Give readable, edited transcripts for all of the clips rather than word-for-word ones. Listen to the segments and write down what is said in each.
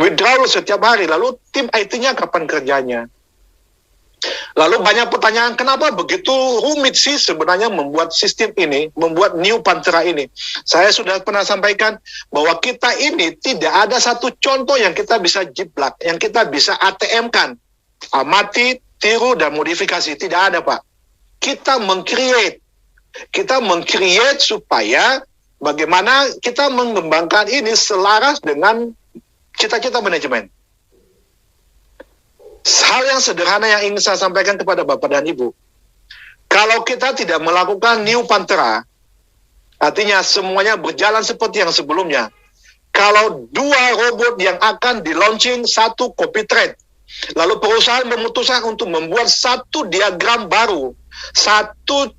withdrawal setiap hari, lalu tim IT-nya kapan kerjanya? Lalu banyak pertanyaan, kenapa begitu rumit sih sebenarnya membuat sistem ini, membuat New Panthera ini. Saya sudah pernah sampaikan bahwa kita ini tidak ada satu contoh yang kita bisa jiplak, yang kita bisa ATM-kan. Amati, tiru, dan modifikasi. Tidak ada, Pak. Kita meng-create supaya bagaimana kita mengembangkan ini selaras dengan cita-cita manajemen. Hal yang sederhana yang ingin saya sampaikan kepada Bapak dan Ibu. Kalau kita tidak melakukan New Panthera, artinya semuanya berjalan seperti yang sebelumnya. Kalau 2 robot yang akan di-launching, 1 copy trade, lalu perusahaan memutuskan untuk membuat 1 diagram baru, 1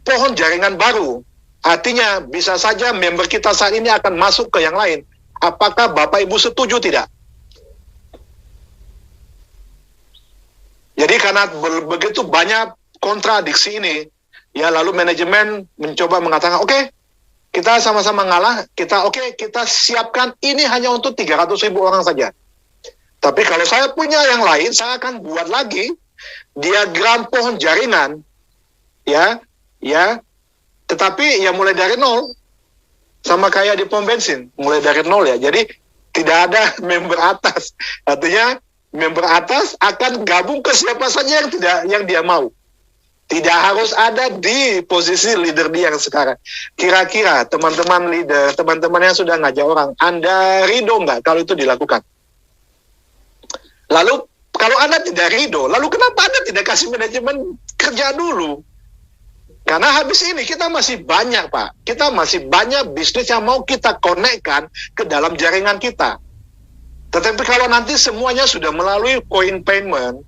pohon jaringan baru, artinya bisa saja member kita saat ini akan masuk ke yang lain. Apakah Bapak Ibu setuju tidak? Jadi karena begitu banyak kontradiksi ini, ya lalu manajemen mencoba mengatakan, oke, kita sama-sama ngalah, kita siapkan ini hanya untuk 300.000 orang saja. Tapi kalau saya punya yang lain, saya akan buat lagi diagram pohon jaringan, ya, tetapi ya mulai dari nol, sama kayak di pom bensin, mulai dari nol ya. Jadi tidak ada member atas, artinya member atas akan gabung ke siapa saja yang dia mau. Tidak harus ada di posisi leader dia yang sekarang. Kira-kira teman-teman leader, teman-teman yang sudah ngajak orang, Anda ridho nggak kalau itu dilakukan? Lalu kalau Anda tidak ridho, lalu kenapa Anda tidak kasih manajemen kerja dulu? Karena habis ini kita masih banyak, Pak. Kita masih banyak bisnis yang mau kita konekkan ke dalam jaringan kita. Tetapi kalau nanti semuanya sudah melalui coin payment,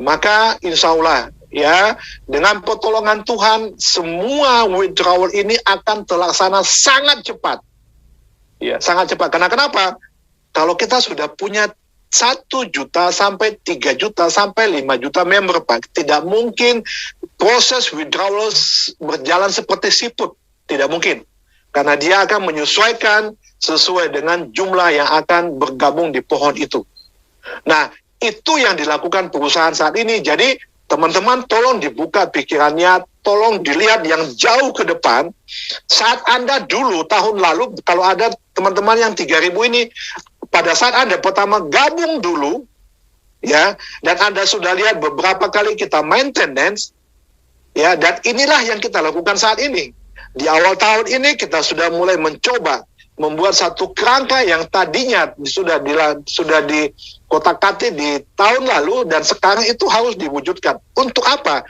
maka insya Allah ya dengan pertolongan Tuhan semua withdrawal ini akan terlaksana sangat cepat. Ya, sangat cepat. Karena kenapa? Kalau kita sudah punya 1 juta sampai 3 juta sampai 5 juta member, Pak, tidak mungkin proses withdrawal berjalan seperti siput. Tidak mungkin. Karena dia akan menyesuaikan sesuai dengan jumlah yang akan bergabung di pohon itu. Nah, itu yang dilakukan perusahaan saat ini. Jadi, teman-teman tolong dibuka pikirannya, tolong dilihat yang jauh ke depan. Saat Anda dulu, tahun lalu, kalau ada teman-teman yang 3.000 ini, pada saat Anda pertama gabung dulu, ya, dan Anda sudah lihat beberapa kali kita maintenance, ya, dan inilah yang kita lakukan saat ini. Di awal tahun ini kita sudah mulai mencoba membuat satu kerangka yang tadinya sudah dikotak-katik di tahun lalu dan sekarang itu harus diwujudkan. Untuk apa?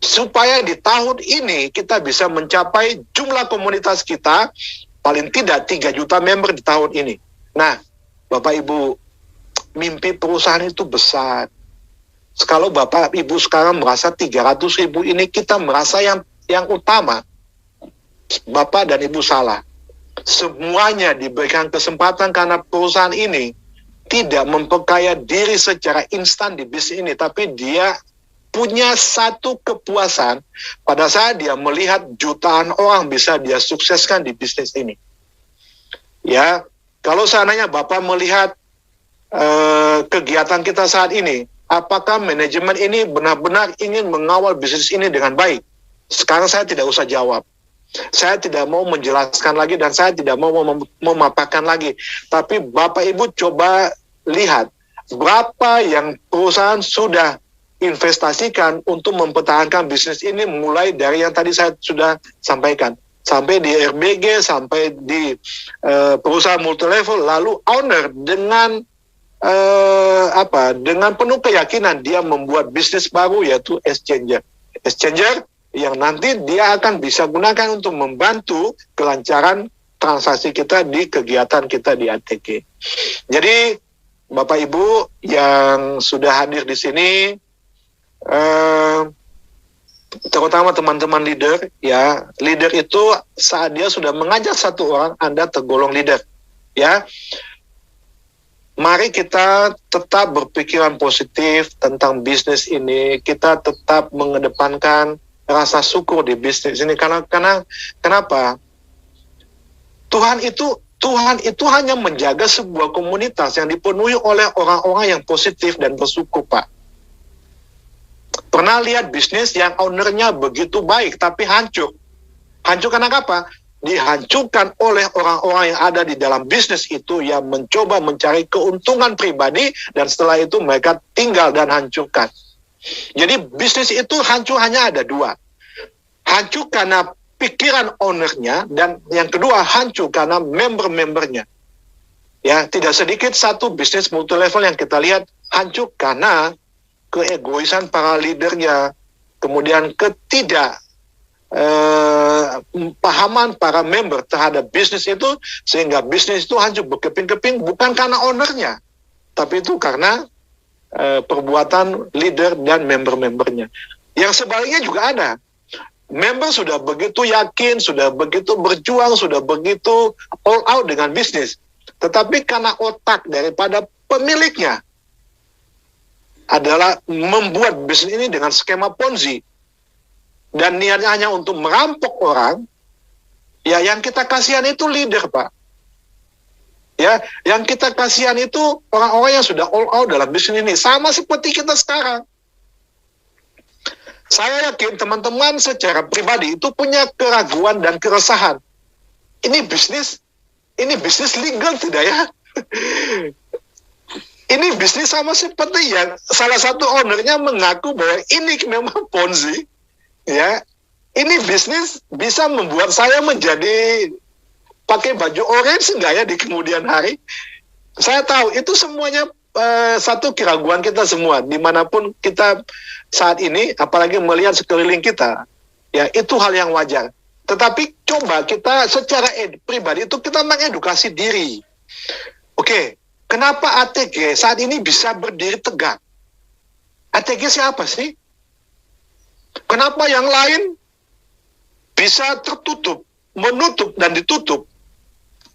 Supaya di tahun ini kita bisa mencapai jumlah komunitas kita paling tidak 3 juta member di tahun ini. Nah, Bapak Ibu, mimpi perusahaan itu besar. Kalau Bapak Ibu sekarang merasa 300.000 ini kita merasa yang utama, Bapak dan Ibu salah. Semuanya diberikan kesempatan karena perusahaan ini tidak memperkaya diri secara instan di bisnis ini, tapi dia punya satu kepuasan pada saat dia melihat jutaan orang bisa dia sukseskan di bisnis ini. Ya, kalau seandainya Bapak melihat kegiatan kita saat ini, apakah manajemen ini benar-benar ingin mengawal bisnis ini dengan baik? Sekarang saya tidak usah jawab. Saya tidak mau menjelaskan lagi dan saya tidak mau memaparkan lagi. Tapi Bapak Ibu coba lihat berapa yang perusahaan sudah investasikan untuk mempertahankan bisnis ini, mulai dari yang tadi saya sudah sampaikan. Sampai di RBG, sampai di perusahaan multilevel, lalu owner dengan dengan penuh keyakinan dia membuat bisnis baru yaitu exchanger yang nanti dia akan bisa gunakan untuk membantu kelancaran transaksi kita di kegiatan kita di ATK. Jadi Bapak Ibu yang sudah hadir di sini, terutama teman-teman leader, ya, leader itu saat dia sudah mengajak satu orang, Anda tergolong leader, ya. Mari kita tetap berpikiran positif tentang bisnis ini, kita tetap mengedepankan rasa syukur di bisnis ini, karena kenapa? Tuhan itu Tuhan itu hanya menjaga sebuah komunitas yang dipenuhi oleh orang-orang yang positif dan bersyukur, Pak. Pernah lihat bisnis yang ownernya begitu baik, tapi hancur. Hancur karena apa? Dihancurkan oleh orang-orang yang ada di dalam bisnis itu yang mencoba mencari keuntungan pribadi, dan setelah itu mereka tinggal dan hancurkan. Jadi bisnis itu hancur hanya ada dua. Hancur karena pikiran ownernya, dan yang kedua hancur karena member-membernya. Ya, tidak sedikit satu bisnis multi level yang kita lihat hancur karena keegoisan para leadernya, kemudian pahaman para member terhadap bisnis itu, sehingga bisnis itu hancur berkeping-keping, bukan karena ownernya, tapi itu karena perbuatan leader dan member-membernya. Yang sebaliknya juga ada. Member sudah begitu yakin, sudah begitu berjuang, sudah begitu all out dengan bisnis. Tetapi karena otak daripada pemiliknya adalah membuat bisnis ini dengan skema Ponzi, dan niatnya hanya untuk merampok orang, ya yang kita kasihan itu leader, Pak. Ya, yang kita kasihan itu orang-orang yang sudah all out dalam bisnis ini. Sama seperti kita sekarang. Saya yakin teman-teman secara pribadi itu punya keraguan dan keresahan. Ini bisnis legal tidak ya? Ini bisnis sama seperti yang salah satu ownernya mengaku bahwa ini memang Ponzi. Ya, ini bisnis bisa membuat saya menjadi pakai baju orange enggak ya di kemudian hari? Saya tahu itu semuanya satu keraguan kita semua, dimanapun kita saat ini, apalagi melihat sekeliling kita, ya itu hal yang wajar. Tetapi coba kita secara pribadi itu kita mengedukasi diri. Oke, kenapa ATG saat ini bisa berdiri tegak? ATG siapa sih? Kenapa yang lain bisa tertutup, menutup dan ditutup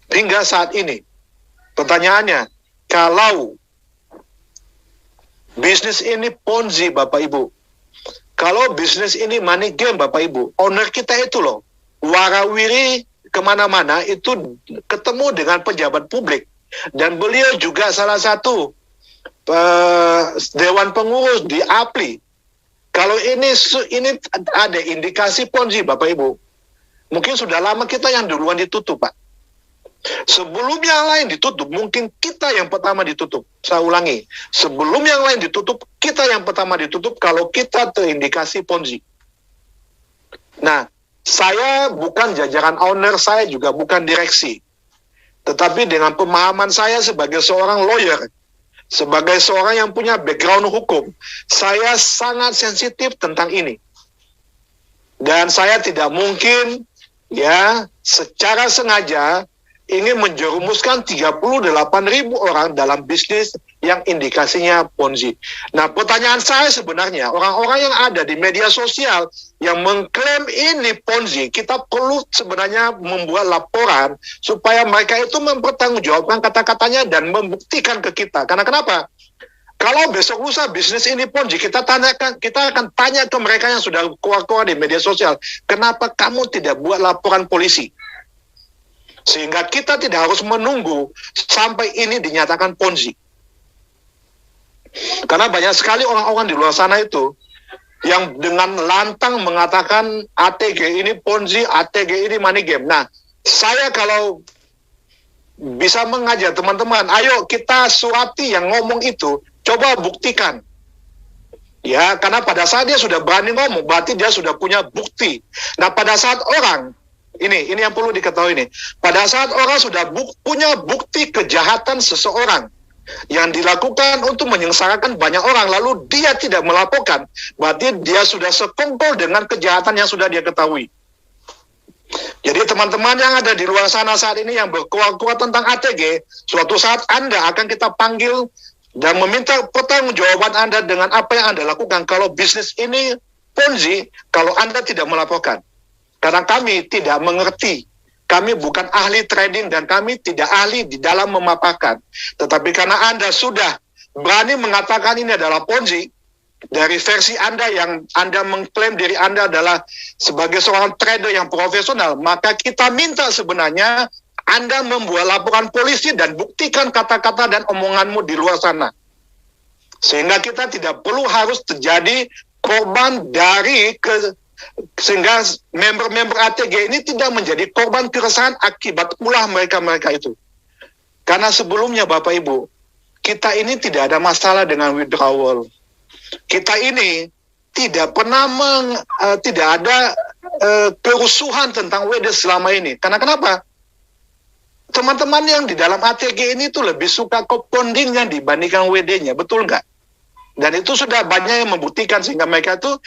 hingga saat ini? Pertanyaannya, kalau bisnis ini Ponzi, Bapak Ibu, kalau bisnis ini money game, Bapak Ibu, owner kita itu loh, warawiri kemana-mana itu ketemu dengan pejabat publik, dan beliau juga salah satu dewan pengurus di APLI. Kalau ini ada indikasi Ponzi, Bapak Ibu, mungkin sudah lama kita yang duluan ditutup, Pak. Sebelum yang lain ditutup, mungkin kita yang pertama ditutup. Saya ulangi, sebelum yang lain ditutup, kita yang pertama ditutup kalau kita terindikasi Ponzi. Nah, saya bukan jajaran owner, saya juga bukan direksi. Tetapi dengan pemahaman saya sebagai seorang lawyer, sebagai seorang yang punya background hukum, saya sangat sensitif tentang ini. Dan saya tidak mungkin ya secara sengaja ingin menjerumuskan 38.000 orang dalam bisnis yang indikasinya Ponzi. Nah, pertanyaan saya sebenarnya, orang-orang yang ada di media sosial yang mengklaim ini Ponzi, kita perlu sebenarnya membuat laporan supaya mereka itu mempertanggungjawabkan kata-katanya dan membuktikan ke kita. Karena kenapa? Kalau besok lusa bisnis ini Ponzi, kita akan tanya ke mereka yang sudah keluar-keluar di media sosial, kenapa kamu tidak buat laporan polisi? Sehingga kita tidak harus menunggu sampai ini dinyatakan Ponzi. Karena banyak sekali orang-orang di luar sana itu yang dengan lantang mengatakan ATG ini Ponzi, ATG ini money game. Nah, saya kalau bisa mengajak teman-teman, ayo kita surati yang ngomong itu, coba buktikan. Ya, karena pada saat dia sudah berani ngomong, berarti dia sudah punya bukti. Nah, pada saat orang ini yang perlu diketahui nih. Pada saat orang sudah punya bukti kejahatan seseorang yang dilakukan untuk menyengsarakan banyak orang, lalu dia tidak melaporkan, berarti dia sudah sekongkol dengan kejahatan yang sudah dia ketahui. Jadi teman-teman yang ada di luar sana saat ini yang berkuat-kuat tentang ATG, suatu saat Anda akan kita panggil dan meminta pertanggungjawaban Anda dengan apa yang Anda lakukan kalau bisnis ini Ponzi, kalau Anda tidak melaporkan. Karena kami tidak mengerti, kami bukan ahli trading dan kami tidak ahli di dalam memaparkan. Tetapi karena Anda sudah berani mengatakan ini adalah Ponzi, dari versi Anda yang Anda mengklaim diri Anda adalah sebagai seorang trader yang profesional, maka kita minta sebenarnya Anda membuat laporan polisi dan buktikan kata-kata dan omonganmu di luar sana. Sehingga kita tidak perlu harus terjadi korban sehingga member-member ATG ini tidak menjadi korban keresahan akibat ulah mereka-mereka itu. Karena sebelumnya Bapak Ibu, kita ini tidak ada masalah dengan withdrawal. Kita ini tidak pernah tidak ada kerusuhan tentang WD selama ini. Karena kenapa? Teman-teman yang di dalam ATG ini tuh lebih suka compoundingnya dibandingkan WD-nya, betul nggak? Dan itu sudah banyak yang membuktikan sehingga mereka tuh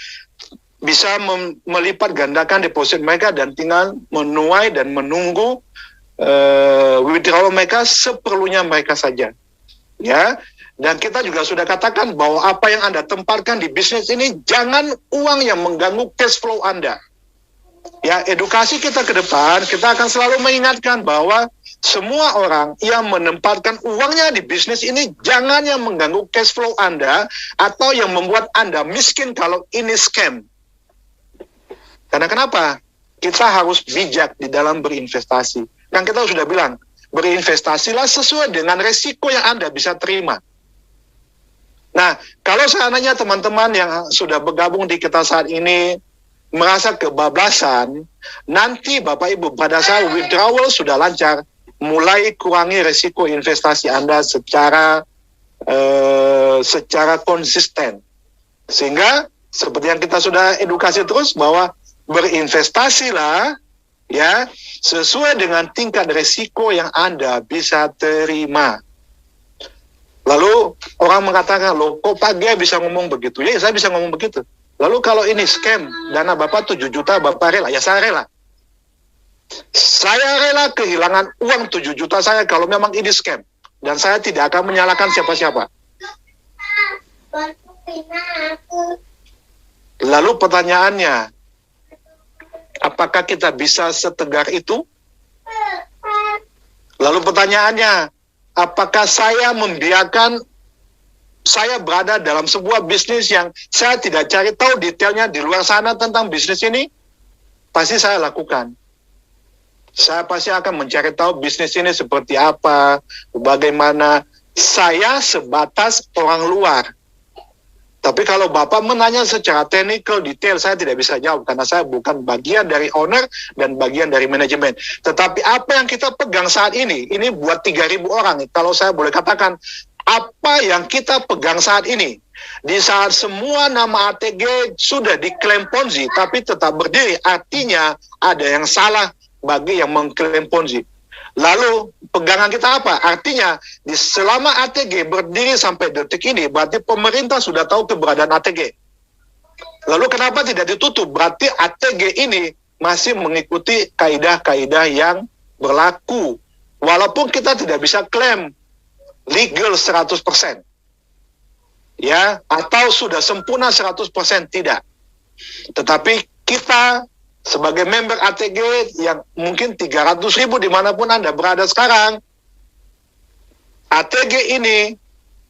bisa melipat gandakan deposit mereka dan tinggal menuai dan menunggu withdrawal mereka seperlunya mereka saja. Ya, dan kita juga sudah katakan bahwa apa yang Anda tempatkan di bisnis ini jangan uang yang mengganggu cash flow Anda. Ya, edukasi kita ke depan, kita akan selalu mengingatkan bahwa semua orang yang menempatkan uangnya di bisnis ini jangan yang mengganggu cash flow Anda atau yang membuat Anda miskin kalau ini scam. Karena kenapa? Kita harus bijak di dalam berinvestasi. Yang kita sudah bilang, berinvestasilah sesuai dengan resiko yang Anda bisa terima. Nah, kalau seandainya teman-teman yang sudah bergabung di kita saat ini merasa kebablasan, nanti Bapak Ibu pada saat withdrawal sudah lancar, mulai kurangi resiko investasi Anda secara konsisten. Sehingga seperti yang kita sudah edukasi terus bahwa berinvestasilah ya sesuai dengan tingkat resiko yang Anda bisa terima. Lalu orang mengatakan, loh kok Pak Gia bisa ngomong begitu? Ya saya bisa ngomong begitu. Lalu kalau ini scam, dana Bapak 7 juta Bapak rela? Ya saya rela. Saya rela kehilangan uang 7 juta saya kalau memang ini scam. Dan saya tidak akan menyalahkan siapa-siapa. Lalu pertanyaannya, apakah kita bisa setegar itu? Lalu pertanyaannya, apakah saya membiarkan saya berada dalam sebuah bisnis yang saya tidak cari tahu detailnya di luar sana tentang bisnis ini? Pasti saya lakukan. Saya pasti akan mencari tahu bisnis ini seperti apa, bagaimana. Saya sebatas orang luar. Tapi kalau Bapak menanya secara teknikal, detail, saya tidak bisa jawab karena saya bukan bagian dari owner dan bagian dari manajemen. Tetapi apa yang kita pegang saat ini buat 3.000 orang. Kalau saya boleh katakan, apa yang kita pegang saat ini, di saat semua nama ATG sudah diklaim Ponzi, tapi tetap berdiri, artinya ada yang salah bagi yang mengklaim Ponzi. Lalu pegangan kita apa? Artinya selama ATG berdiri sampai detik ini, berarti pemerintah sudah tahu keberadaan ATG. Lalu kenapa tidak ditutup? Berarti ATG ini masih mengikuti kaidah-kaidah yang berlaku. Walaupun kita tidak bisa klaim legal 100%. Ya, atau sudah sempurna 100%, tidak. Tetapi kita sebagai member ATG yang mungkin 300.000 dimanapun Anda berada sekarang, ATG ini,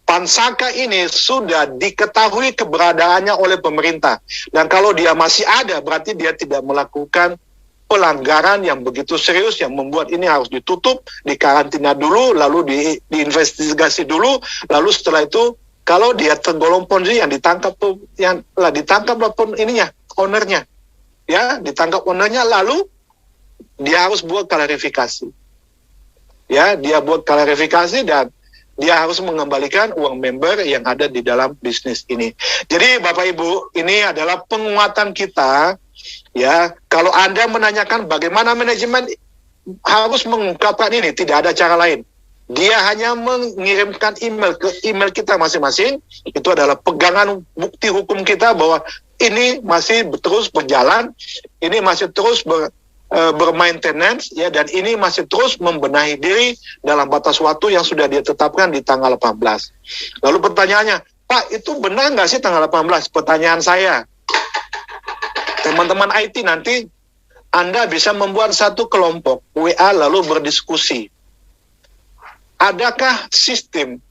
Pansaka ini sudah diketahui keberadaannya oleh pemerintah. Dan kalau dia masih ada, berarti dia tidak melakukan pelanggaran yang begitu serius yang membuat ini harus ditutup, dikarantina dulu, lalu diinvestigasi dulu, lalu setelah itu kalau dia tergolong Ponzi yang ditangkap pun ininya, ownernya. Ya, ditangkap ownernya, lalu dia harus buat klarifikasi. Ya, dia buat klarifikasi dan dia harus mengembalikan uang member yang ada di dalam bisnis ini. Jadi Bapak Ibu, ini adalah penguatan kita. Ya, kalau Anda menanyakan bagaimana manajemen harus mengungkapkan ini, tidak ada cara lain. Dia hanya mengirimkan email ke email kita masing-masing. Itu adalah pegangan bukti hukum kita bahwa ini masih terus berjalan, ini masih terus bermaintenance, ya, dan ini masih terus membenahi diri dalam batas waktu yang sudah ditetapkan di tanggal 18. Lalu pertanyaannya, Pak, itu benar nggak sih tanggal 18? Pertanyaan saya, teman-teman IT nanti Anda bisa membuat satu kelompok WA lalu berdiskusi. Adakah sistem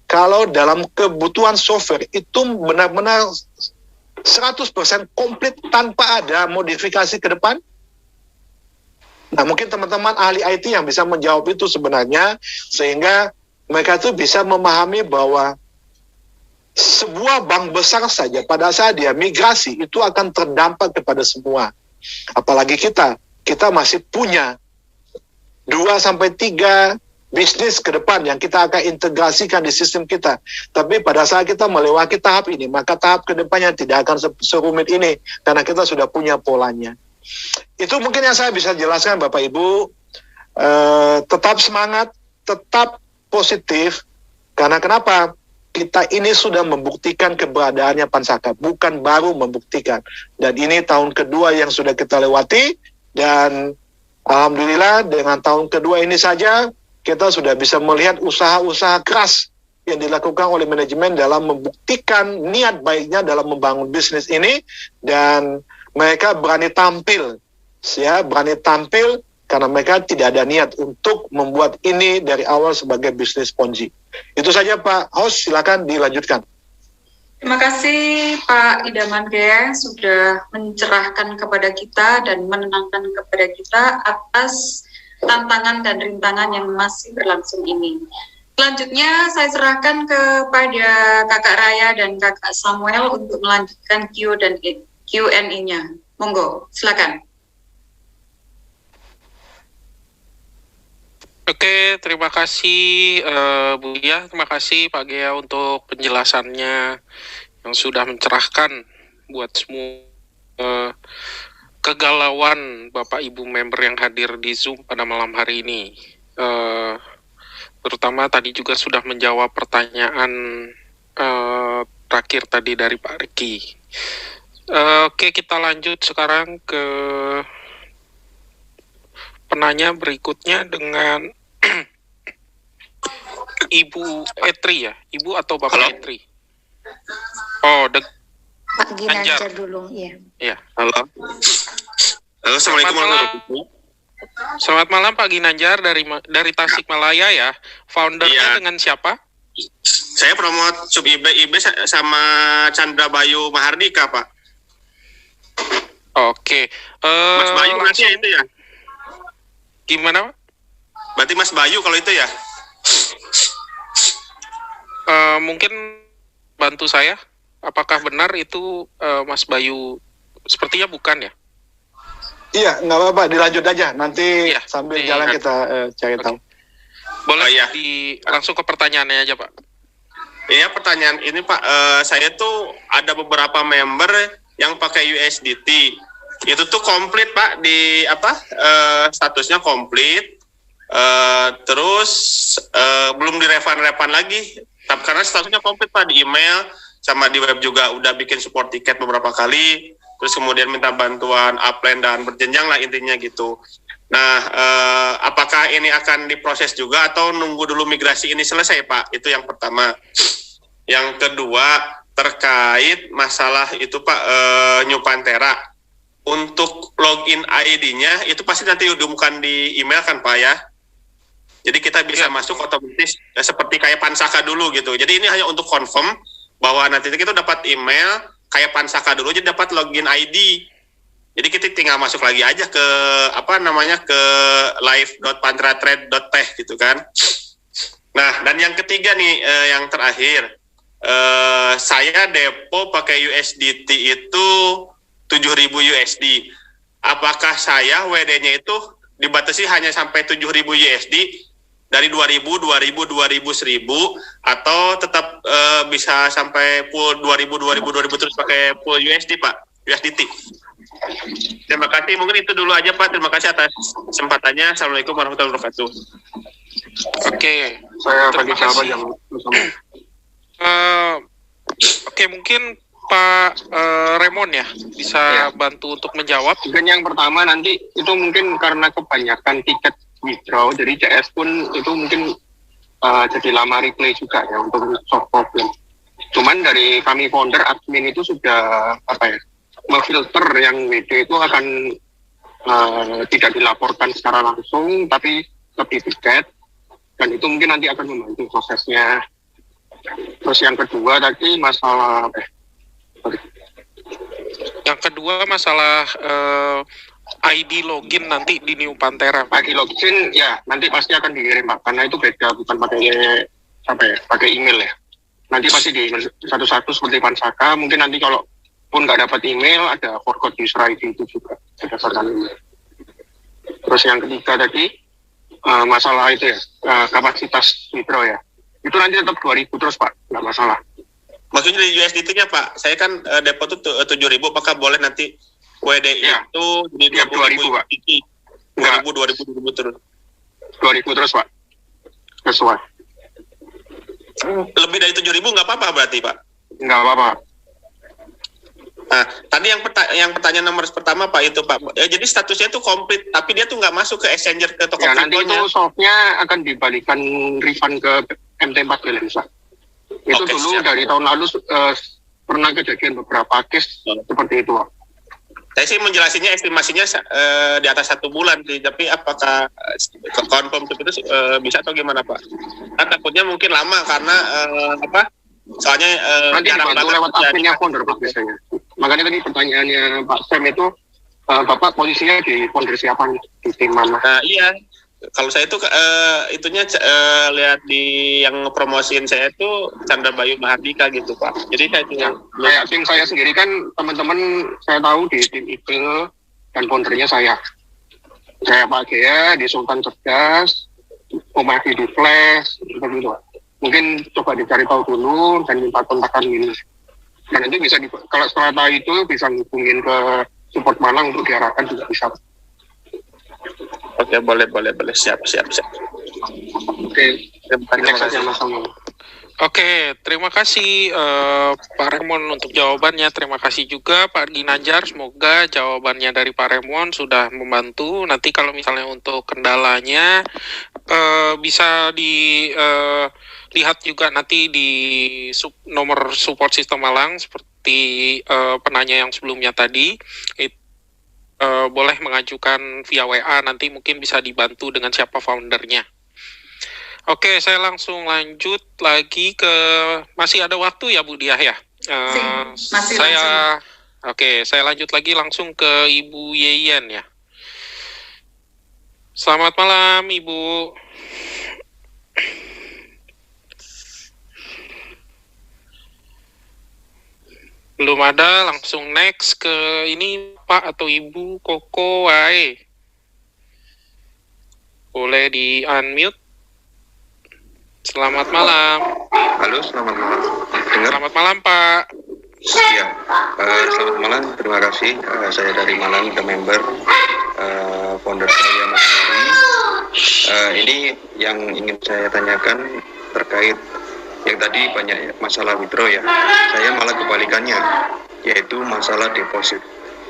kalau dalam kebutuhan software itu benar-benar 100% komplit tanpa ada modifikasi ke depan? Nah, mungkin teman-teman ahli IT yang bisa menjawab itu sebenarnya, sehingga mereka itu bisa memahami bahwa sebuah bank besar saja pada saat dia migrasi itu akan terdampak kepada semua. Apalagi kita masih punya 2 sampai 3 bisnis ke depan yang kita akan integrasikan di sistem kita. Tapi pada saat kita melewati tahap ini, maka tahap ke depannya tidak akan serumit ini, karena kita sudah punya polanya. Itu mungkin yang saya bisa jelaskan, Bapak Ibu. Tetap semangat, tetap positif, karena kenapa? Kita ini sudah membuktikan keberadaannya Pansaka, bukan baru membuktikan. Dan ini tahun kedua yang sudah kita lewati, dan alhamdulillah dengan tahun kedua ini saja kita sudah bisa melihat usaha-usaha keras yang dilakukan oleh manajemen dalam membuktikan niat baiknya dalam membangun bisnis ini, dan mereka berani tampil karena mereka tidak ada niat untuk membuat ini dari awal sebagai bisnis Ponzi. Itu saja Pak Host, silakan dilanjutkan. Terima kasih Pak Idaman Gaya sudah mencerahkan kepada kita dan menenangkan kepada kita atas tantangan dan rintangan yang masih berlangsung ini. Selanjutnya saya serahkan kepada Kakak Raya dan Kakak Samuel untuk melanjutkan Q&A-nya. Monggo, silakan. Oke, terima kasih Bu Dia, terima kasih Pak Gea untuk penjelasannya yang sudah mencerahkan buat semua kegalauan Bapak Ibu member yang hadir di Zoom pada malam hari ini. Terutama tadi juga sudah menjawab pertanyaan terakhir tadi dari Pak Riki. Oke, kita lanjut sekarang ke penanya berikutnya dengan Ibu Etri ya, Ibu atau Bapak Halo. Etri? Oh, Pak Ginanjar dulu, ya. Ya. Halo. Halo, Assalamualaikum warahmatullahi wabarakatuh. Selamat malam Pak Ginanjar dari Tasikmalaya ya. Foundernya Iya. dengan siapa? Saya promote sub IB sama Chandra Bayu Mahardika, Pak. Oke. Mas Bayu berarti ya itu ya? Gimana Pak? Berarti Mas Bayu kalau itu ya? Mungkin bantu saya. Apakah benar itu Mas Bayu? Sepertinya bukan ya? Iya, nggak apa-apa, dilanjut aja. Nanti Iya, sambil di- jalan kita cari tahu. Boleh Oh, iya. langsung ke pertanyaannya aja Pak. Iya, pertanyaan ini Pak, saya tuh ada beberapa member yang pakai USDT. Itu tuh komplit Pak, di statusnya komplit. Terus belum direfund lagi. Tapi karena statusnya komplit Pak, di email sama di web juga udah bikin support tiket beberapa kali. Terus kemudian minta bantuan upline dan berjenjang lah intinya gitu. Nah, apakah ini akan diproses juga atau nunggu dulu migrasi ini selesai Pak? Itu yang pertama. Yang kedua, terkait masalah itu Pak, New Pantera. Untuk login ID-nya itu pasti nanti diumumkan di email kan Pak ya? Jadi kita bisa masuk otomatis seperti kayak Pansaka dulu gitu. Jadi ini hanya untuk confirm bahwa nanti kita dapat email kayak Pansaka dulu, jadi dapat login ID. Jadi kita tinggal masuk lagi aja ke ke live.pantratrade.tech gitu kan. Nah, dan yang ketiga nih, yang terakhir, saya depo pakai USDT itu 7.000 USD. Apakah saya WD-nya itu dibatasi hanya sampai 7.000 USD dari 2.000, 2.000, 2.000, 1.000, atau tetap bisa sampai full 2.000, 2.000, 2.000 terus pakai full USD Pak, USDT. Terima kasih, mungkin itu dulu aja Pak. Terima kasih atas kesempatannya. Assalamualaikum warahmatullahi wabarakatuh. Oke. Saya Terima kasih. Oke, mungkin Pak Raymond ya bisa Ya. bantu untuk menjawab. Mungkin yang pertama nanti itu mungkin karena kebanyakan tiket withdraw, jadi CS pun itu mungkin jadi lama replay juga ya untuk solve problem. Cuman dari kami founder admin itu sudah memfilter yang WD itu akan tidak dilaporkan secara langsung tapi lebih tiket, dan itu mungkin nanti akan membantu prosesnya. Terus yang kedua tadi masalah Yang kedua masalah ID login nanti di New Pantera. ID login ya nanti pasti akan dikirim Pak, karena itu beda, bukan pakai email ya. Nanti pasti di email satu-satu seperti Pansaka. Mungkin nanti kalau pun nggak dapat email ada forgot user ID itu juga berdasarkan email. Terus yang ketiga tadi masalah itu ya kapasitas mikro ya. Itu nanti tetap 2.000 terus Pak, nggak masalah. Maksudnya di USDT-nya Pak, saya kan depo tuh 7.000, apakah boleh nanti WDI Ya. itu di 20.000 Pak. 2.000 terus. 2.000 terus Pak. Sesuai. Lebih dari 7.000 nggak apa-apa berarti Pak? Nggak apa-apa. Nah, tadi yang pertanyaan nomor pertama Pak itu Pak, jadi statusnya itu komplit, tapi dia tuh nggak masuk ke exchanger ke toko Ya nanti itu kriptonya. softnya akan dibalikan refund ke MT4 balance Pak. Itu Oke, dulu siap. dari tahun lalu pernah kejadian beberapa case seperti itu Pak. Saya sih menjelasinya estimasinya di atas 1 bulan sih, tapi apakah confirm itu bisa atau gimana Pak? Kan takutnya mungkin lama karena soalnya Nanti jarang dibantu banget lewat terjadi. adminnya founder Pak biasanya. Makanya tadi pertanyaannya Pak Sam itu Bapak posisinya di founder siapa nih? Di tim mana? Nah, iya. Kalau saya itu itunya lihat di yang promosiin saya itu Chandra Bayu Mahardika gitu Pak. Jadi saya Ya, belum. kayak tim saya sendiri kan teman-teman saya tahu di tim Eagle dan foundernya saya Pak Gea di Sultan Cerdas, Om Adi di Flash, seperti itu Pak. Mungkin coba dicari tahu dulu dan minta kontakan ini. Dan nanti bisa kalau setelah tahu itu bisa hubungin ke support Malang untuk diarahkan juga bisa. Oke, boleh. Siap. Oke, Terima kasih. Mas Samuel. Oke, terima kasih Pak Remon untuk jawabannya. Terima kasih juga Pak Ginanjar. Semoga jawabannya dari Pak Remon sudah membantu. Nanti kalau misalnya untuk kendalanya bisa dilihat juga nanti di nomor support sistem Malang seperti penanya yang sebelumnya tadi. Boleh mengajukan via WA, nanti mungkin bisa dibantu dengan siapa foundernya. Oke, saya langsung lanjut lagi ke, masih ada waktu ya Bu Diah ya? Masih Saya lanjut lagi langsung ke Ibu Yeyen ya. Selamat malam Ibu. Belum ada, langsung next ke ini Pak atau Ibu Koko wae. Boleh di unmute. Selamat malam. Halo, selamat malam. Dengar? Selamat malam Pak. Iya. Selamat malam, terima kasih. Saya dari Malang, the member, founder saya Mas Ari. Ini yang ingin saya tanyakan terkait yang tadi banyak masalah withdraw ya. Saya malah kebalikannya, yaitu masalah deposit.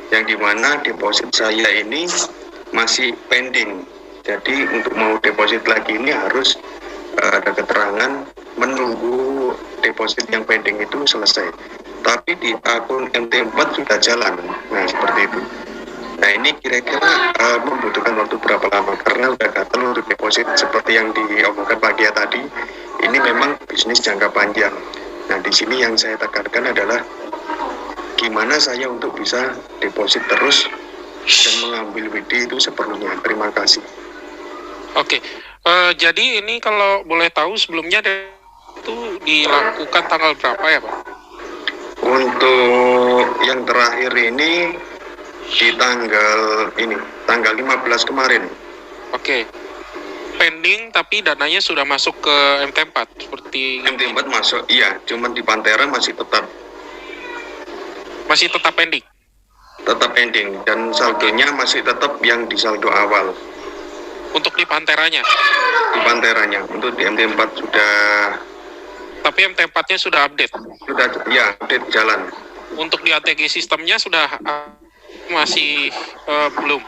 Yang dimana deposit saya ini masih pending. Jadi untuk mau deposit lagi ini harus ada keterangan menunggu deposit yang pending itu selesai. Tapi di akun MT4 sudah jalan. Nah, seperti itu. Nah, ini kira-kira membutuhkan waktu berapa lama? Karena udah gatel untuk deposit seperti yang diomongkan Pak Gia tadi. Ini memang bisnis jangka panjang. Nah, di sini yang saya tekankan adalah gimana saya untuk bisa deposit terus dan mengambil WD itu sepenuhnya. Terima kasih. Oke. Jadi ini kalau boleh tahu sebelumnya itu dilakukan tanggal berapa ya Pak? Untuk yang terakhir ini di tanggal 15 kemarin. Oke. Pending tapi dananya sudah masuk ke MT4 seperti MT4 masuk, iya, cuman di Pantera masih tetap pending. Tetap pending dan saldonya masih tetap yang di saldo awal. Untuk di Panteranya. Di Panteranya, untuk di MT4 sudah. Tapi MT4-nya sudah update. Sudah, ya, update jalan. Untuk di ATG sistemnya sudah masih belum.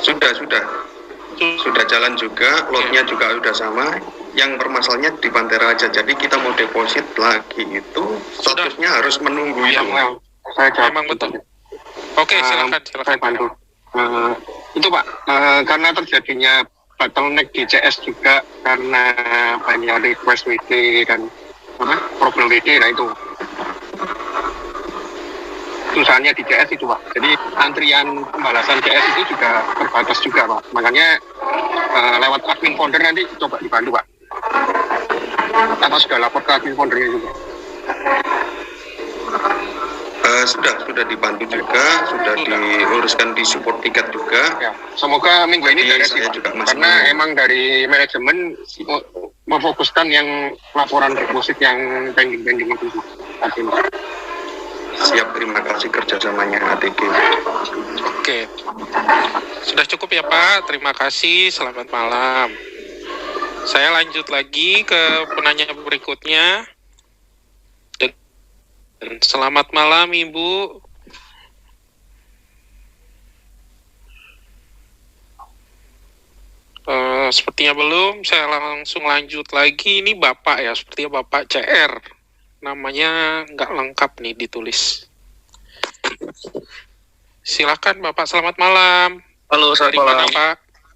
Sudah jalan juga, lotnya juga sudah sama. Yang permasalahannya di Pantera aja. Jadi kita mau deposit lagi itu statusnya harus menunggu itu. Saya jawab. Memang betul. Oke, silakan. Saya bantu. Itu Pak, karena terjadinya bottleneck di CS juga karena banyak request WD dan problem WD, nah itu. susahnya di CS itu Pak. Jadi antrian pembalasan CS itu juga terbatas juga Pak. Makanya lewat admin folder nanti coba dibantu Pak. Atau sudah lapor ke admin foldernya juga? Sudah dibantu juga, sudah diuruskan di support tiket juga. Ya, semoga minggu ini beres saya Pak. juga masih Karena emang dari manajemen memfokuskan yang laporan deposit yang pending itu. Siap, terima kasih kerjasamanya ATG. Oke, sudah cukup ya Pak. Terima kasih. Selamat malam. Saya lanjut lagi ke penanya berikutnya. Selamat malam Ibu. Sepertinya belum. Saya langsung lanjut lagi. Ini Bapak ya, sepertinya Bapak CR. Namanya nggak lengkap nih ditulis. Silakan Bapak, selamat malam. Halo, selamat Dari malam. mana Pak?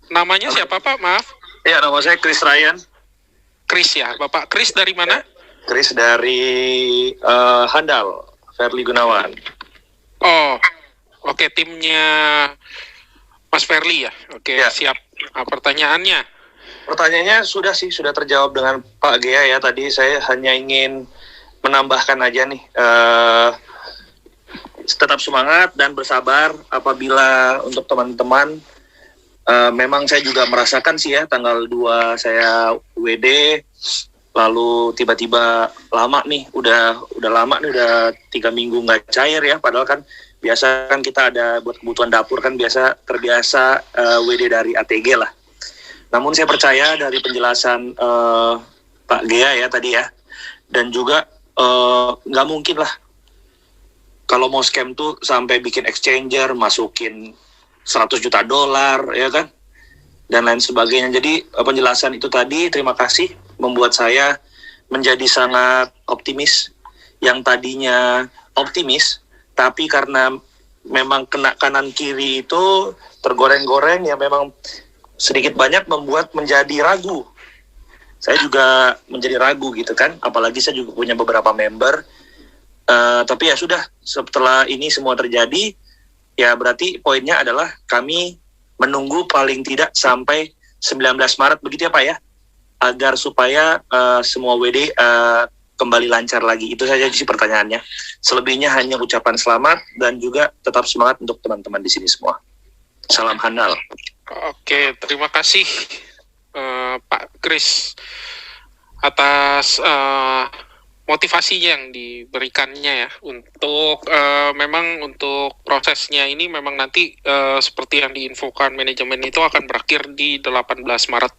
Namanya siapa Pak? Maaf. Ya, nama saya Chris Ryan. Chris ya, Bapak Chris dari mana? Chris dari Handal, Verly Gunawan. Oh, oke, timnya Mas Verly ya. Oke, Ya. siap. Pertanyaannya? Pertanyaannya sudah terjawab dengan Pak Gea ya. Tadi saya hanya ingin menambahkan aja nih, tetap semangat dan bersabar apabila untuk teman-teman. Memang saya juga merasakan sih ya, tanggal 2 saya WD, lalu tiba-tiba lama nih, udah lama nih, udah 3 minggu nggak cair ya, padahal kan biasa kan kita ada buat kebutuhan dapur kan terbiasa WD dari ATG lah. Namun saya percaya dari penjelasan Pak Gea ya tadi ya, dan juga nggak mungkin lah kalau mau scam tuh sampai bikin exchanger, masukin $100 juta ya kan, dan lain sebagainya. Jadi penjelasan itu tadi, terima kasih, membuat saya menjadi sangat optimis. Yang tadinya optimis, tapi karena memang kena kanan kiri itu tergoreng-goreng, ya memang sedikit banyak membuat menjadi ragu. Saya juga menjadi ragu gitu kan, apalagi saya juga punya beberapa member. Tapi ya sudah, setelah ini semua terjadi, ya berarti poinnya adalah kami menunggu paling tidak sampai 19 Maret, begitu ya Pak ya, agar supaya semua WD kembali lancar lagi. Itu saja sih pertanyaannya. Selebihnya hanya ucapan selamat dan juga tetap semangat untuk teman-teman di sini semua. Salam Handal. Oke, terima kasih Pak Chris atas motivasinya yang diberikannya ya, untuk memang untuk prosesnya ini memang nanti seperti yang diinfokan manajemen itu akan berakhir di 18 Maret